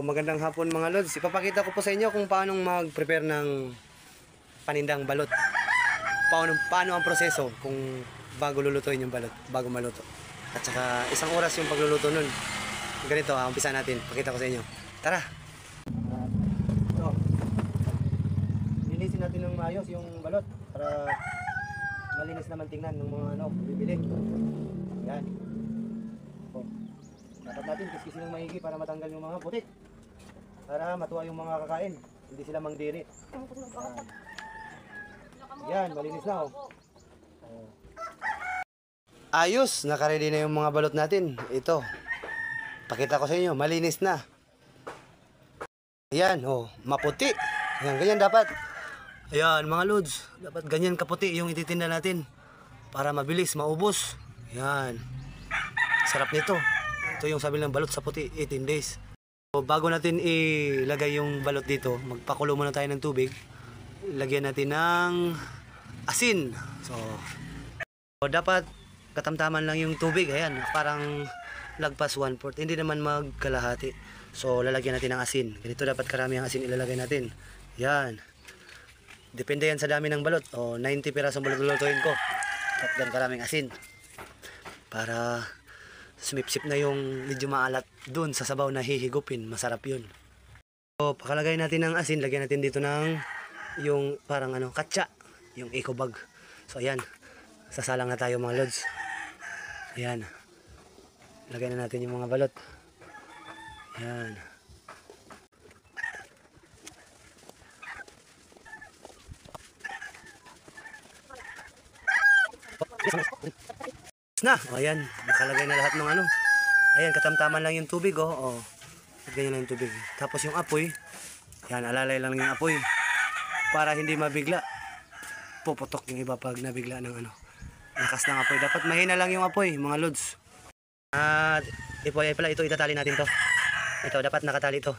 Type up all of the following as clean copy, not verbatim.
magandang hapon mga lods. Ipapakita ko po sa inyo kung paano mag-prepare ng panindang balot. Paano ang proseso kung bago lulutuin yung balot, bago maluto. At saka isang oras yung pagluluto nun. Ganito, umpisa natin. Pakita ko sa inyo. Tara! So, linisin natin ng maayos yung balot para malinis naman tingnan ng mga bibili. Yan. Dapat natin kiskisin ng maigi para matanggal yung mga putik. Para matuwa yung mga kakain. Hindi sila mangdiri. Yan, malinis na Ayos, nakaready na yung mga balot natin. Ito. Pakita ko sa inyo, malinis na. Ayan, maputi. Ayan, ganyan dapat. Ayan, mga lods. Dapat ganyan kaputi yung ititinda natin. Para mabilis, maubos. Ayan. Sarap nito. Ito yung sabi ng balot sa puti, 18 days. So, bago natin ilagay yung balot dito, magpakulo muna tayo ng tubig. Lagyan natin ng asin. So dapat katamtaman lang yung tubig. Ayan, parang lagpas 1/4. Hindi naman magkalahati. So lalagyan natin ng asin. Ganito dapat karami ang asin ilalagay natin. Yan. Depende yan sa dami ng balot. 90 pirasong balot lulutuin ko. At gan karaming asin. Para sumipsip na yung medyo maalat dun sa sabaw na hihigupin. Masarap yun. So, pakalagay natin ng asin, lagyan natin dito ng yung parang katsa, yung eco bag. So, ayan. Sasalang na tayo mga lods. Ayan. Lagay na natin yung mga balot. Ayan. Na, ayan, nakalagay na lahat ng ayan, katamtaman lang yung tubig, ganyan lang yung tubig. Tapos yung apoy, ayan, alalay lang yung apoy para hindi mabigla. Puputok yung iba pag nabigla ng lakas ng apoy. Dapat mahina lang yung apoy, mga lods. At pala ito, itatali natin to. Ito, dapat nakatali ito.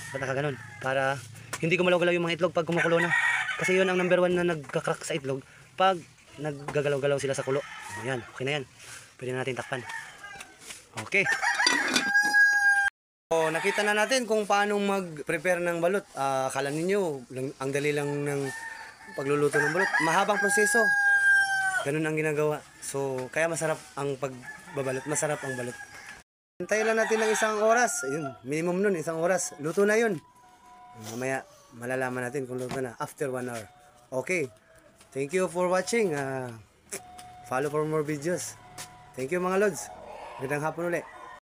Dapat nakaganon para hindi gumalaw-galaw yung mga itlog pag kumukulo na. Kasi yun ang number 1 na nagkakrak sa itlog pag naggagalaw-galaw sila sa kulo. Ayan, okay na yan. Pwede na natin takpan. Okay. So, nakita na natin kung paano mag-prepare ng balot. Akala ninyo, ang dali lang ng pagluluto ng balot. Mahabang proseso. Ganun ang ginagawa. So, kaya masarap ang pagbabalot. Masarap ang balot. Hintayin lang natin ng isang oras. Ayun, minimum nun, isang oras. Luto na yun. Mamaya, malalaman natin kung luto na after 1 hour. Okay. Thank you for watching. Follow for more videos. Thank you mga lods. Magandang hapon ulit.